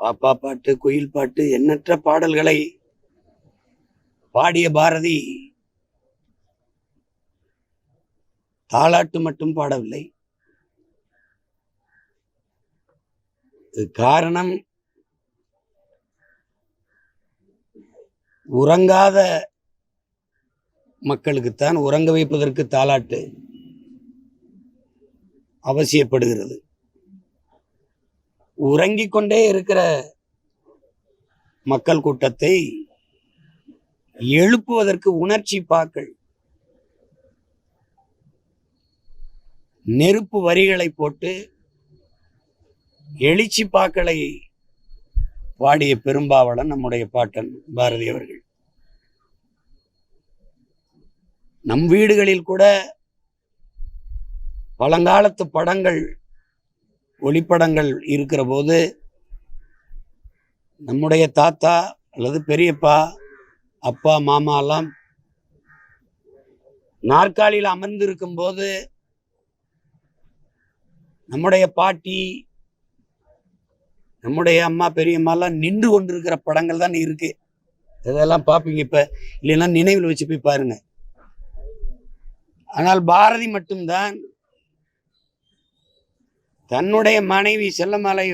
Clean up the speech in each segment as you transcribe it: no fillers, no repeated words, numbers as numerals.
பாப்பா பாட்டு, குயில் பாட்டு, எண்ணற்ற பாடல்களை பாடிய பாரதி தாலாட்டு மட்டும் பாடவில்லை. காரணம், உறங்காத மக்களுக்குத்தான் உறங்க வைப்பதற்கு தாலாட்டு அவசியப்படுகிறது. உறங்கிக் கொண்டே இருக்கிற மக்கள் கூட்டத்தை எழுப்புவதற்கு உணர்ச்சி பாக்கள், நெருப்பு வரிகளை போட்டு எழுச்சி பாக்களை பாடிய பெரும்பாவளன் நம்முடைய பாட்டன் பாரதி அவர்கள். நம் வீடுகளில் கூட பழங்காலத்து படங்கள், ஒளிப்படங்கள் இருக்கிற போது நம்முடைய தாத்தா அல்லது பெரியப்பா, அப்பா, மாமா எல்லாம் நாற்காலியில் அமர்ந்திருக்கும் போது நம்முடைய பாட்டி, நம்முடைய அம்மா, பெரியம்மா எல்லாம் நின்று கொண்டிருக்கிற படங்கள் தான் இருக்கு. இதெல்லாம் பார்ப்பீங்க. இப்ப இல்லைன்னா நினைவில் வச்சு போய் பாருங்க. ஆனால் பாரதி மட்டும்தான் தன்னுடைய மனைவி செல்லமலை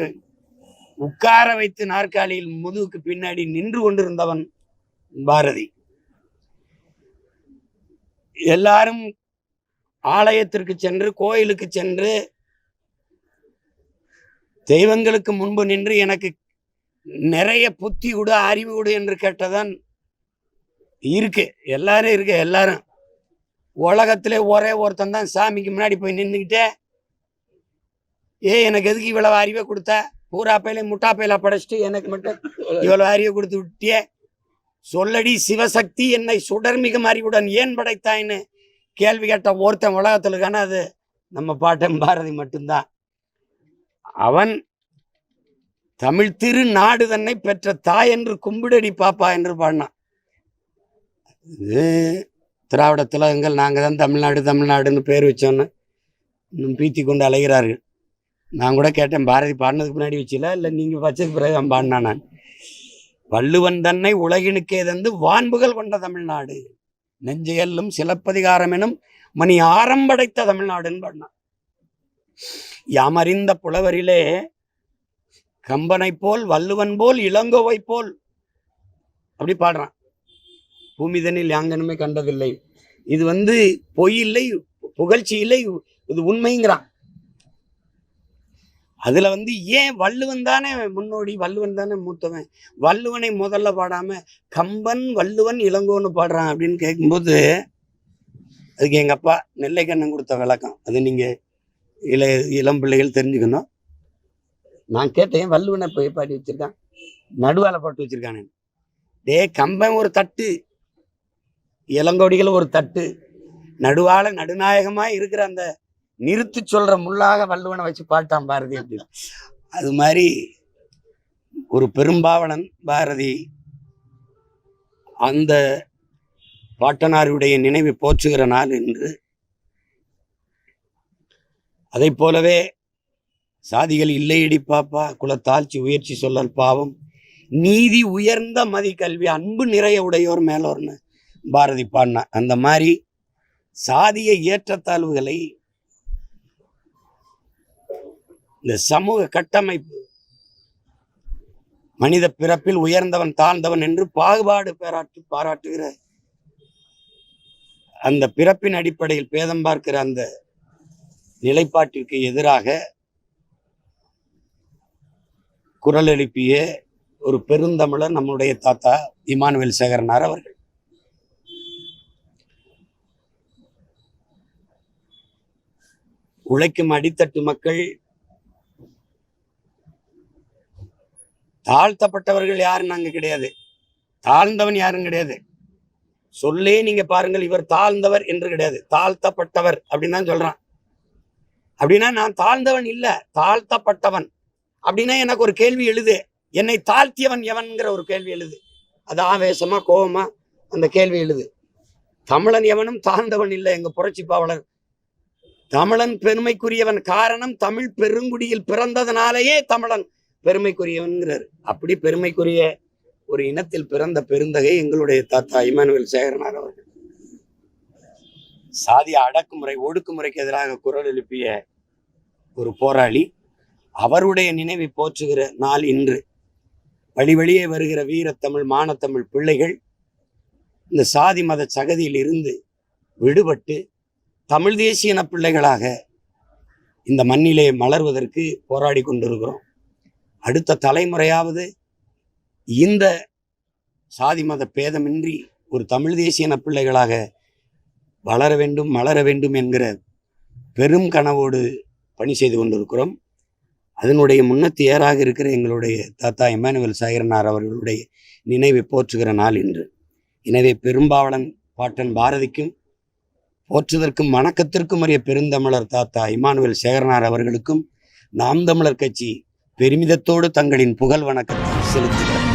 உட்கார வைத்து நாற்காலியில் முதுகுக்கு பின்னாடி நின்று கொண்டிருந்தவன் பாரதி. எல்லாரும் ஆலயத்திற்கு சென்று, கோயிலுக்கு சென்று, தெய்வங்களுக்கு முன்பு நின்று எனக்கு நிறைய புத்தி கொடு, அறிவு கொடு என்று கேட்டதான் இருக்கு. எல்லாரும் இருக்கு. எல்லாரும் உலகத்திலே ஒரே ஒருத்தன் தான் சாமிக்கு முன்னாடி போய் நின்றுக்கிட்டே, எனக்கு எதுக்கு இவ்வளவு அறிவை கொடுத்த, பூரா பையில முட்டா பையில படைச்சிட்டு எனக்கு மட்டும் இவ்வளவு அறிவை கொடுத்து விட்டியே, சொல்லடி சிவசக்தி என்னை சுடர்மிகும் அறிவுடன் ஏன் படைத்தாயின்னு கேள்வி கேட்ட ஒருத்தன் உலகத்தில் இருக்கான, அது நம்ம பாட்டன் பாரதி மட்டும்தான். அவன் தமிழ் திரு நாடு தன்னை பெற்ற தாய் என்று கும்பிடடி பாப்பா என்று பாடினான். திராவிட திலகங்கள் நாங்கள் தான் தமிழ்நாடு தமிழ்நாடுன்னு பேர் வச்சோன்னு இன்னும் பீத்தி கொண்டு அலைகிறார்கள். நான் கூட கேட்டேன், பாரதி பாடினதுக்கு முன்னாடி வச்சில இல்லை நீங்கள் வச்சதுக்கு பிறகு அவன் பாடினான். நான் வள்ளுவன் தன்னை உலகினுக்கே தந்து வான்புகள் கொண்ட தமிழ்நாடு, நெஞ்சையல்லும் சிலப்பதிகாரம் எனும் மணி ஆரம்படைத்த தமிழ்நாடுன்னு பாடினான். யாமறிந்த புலவரிலே கம்பனை போல், வள்ளுவன் போல், இளங்கோவை போல் அப்படி பாடுறான். பூமிதனில் யாங்கனுமே கண்டதில்லை. இது பொய் இல்லை, புகழ்ச்சி இல்லை, இது உண்மைங்கிறான். அதுல ஏன் வள்ளுவன் தானே முன்னோடி, வள்ளுவன் தானே மூத்தவன், வள்ளுவனை முதல்ல பாடாம கம்பன், வள்ளுவன், இளங்கோன்னு பாடுறான் அப்படின்னு கேட்கும்போது, அதுக்கு எங்க அப்பா நெல்லைக்கண்ணன் கொடுத்த விளக்கம். அது நீங்க இளம் பிள்ளைகள் தெரிஞ்சுக்கணும். நான் கேட்டேன், வள்ளுவனை போய் பாடி வச்சிருக்கான், நடுவால போட்டு வச்சிருக்கானு. கம்பன் ஒரு தட்டு, இளங்கோடிகள் ஒரு தட்டு, நடுவால நடுநாயகமா இருக்கிற அந்த நிறுத்து சொல்ற முள்ளாக வள்ளுவனை வச்சு பாட்டான் பாரதி. அப்படி அது மாதிரி ஒரு பெரும்பாவளன் பாரதி. அந்த பாட்டனாருடைய நினைவை போற்றுகிற நாள் என்று. அதை போலவே சாதிகள் இல்லையடி பாப்பா, குலத்தாழ்ச்சி உயர்ச்சி சொல்லல் பாவம், நீதி உயர்ந்த மதி கல்வி, அன்பு நிறைய உடையோர் மேலோர்னு பாரதி பாடினா. அந்த மாதிரி சாதிய ஏற்றத்தாழ்வுகளை, இந்த சமூக கட்டமைப்பு, மனித பிறப்பில் உயர்ந்தவன் தாழ்ந்தவன் என்று பாகுபாடு பாராட்டுகிற, அந்த பிறப்பின் அடிப்படையில் பேதம் பார்க்கிற அந்த நிலைப்பாட்டிற்கு எதிராக குரல் எழுப்பிய ஒரு பெருந்தமிழர் நம்முடைய தாத்தா இமானுவேல் சேகரனார் அவர்கள். உழைக்கும் அடித்தட்டு மக்கள், தாழ்த்தப்பட்டவர்கள் யாரும் நாங்க கிடையாது, தாழ்ந்தவன் யாரும் கிடையாது. சொல்லே நீங்க பாருங்கள், இவர் தாழ்ந்தவர் என்று கிடையாது, தாழ்த்தப்பட்டவர் அப்படின்னு தான் சொல்றான். அப்படின்னா நான் தாழ்ந்தவன் இல்ல, தாழ்த்தப்பட்டவன். அப்படின்னா எனக்கு ஒரு கேள்வி எழுது, என்னை தாழ்த்தியவன் எவன்கிற ஒரு கேள்வி எழுது. அது ஆவேசமா கோபமா அந்த கேள்வி எழுது. தமிழன் எவனும் தாழ்ந்தவன் இல்லை. எங்க புரட்சி பாவலர் தமிழன் பெருமைக்குரியவன். காரணம், தமிழ் பெருங்குடியில் பிறந்ததனாலேயே தமிழன் பெருமைக்குரியவன்கிறார். அப்படி பெருமைக்குரிய ஒரு இனத்தில் பிறந்த பெருந்தகை எங்களுடைய தாத்தா இமானுவேல் சேகரனார் அவர்கள். சாதிய அடக்குமுறை ஒடுக்குமுறைக்கு எதிராக குரல் எழுப்பிய ஒரு போராளி. அவருடைய நினைவை போற்றுகிற நாள் இன்று. வழி வழியே வருகிற வீரத்தமிழ் மானத்தமிழ் பிள்ளைகள் இந்த சாதி மத சகதியில் இருந்து விடுபட்டு தமிழ் தேசிய இன பிள்ளைகளாக இந்த மண்ணிலே மலர்வதற்கு போராடி கொண்டிருக்கிறோம். அடுத்த தலைமுறையாவது இந்த சாதி மத பேதமின்றி ஒரு தமிழ் தேசிய இன பிள்ளைகளாக வளர வேண்டும் மலர வேண்டும் என்கிற பெரும் கனவோடு பணி செய்து கொண்டிருக்கிறோம். அதனுடைய முன்னத்தியராக இருக்கிற எங்களுடைய தாத்தா இமானுவேல் சேகரனார் அவர்களுடைய நினைவை போற்றுகிற நாள் இன்று. எனவே பெரும்பாவளன் பாட்டன் பாரதிக்கும் போற்றுதற்கும் வணக்கத்திற்கும் உரிய பெருந்தமிழர் தாத்தா இமானுவேல் சேகரனார் அவர்களுக்கும் நாம் தமிழர் கட்சி பெருமிதத்தோடு தங்களின் புகழ் வணக்கத்தை செலுத்துகிறார்.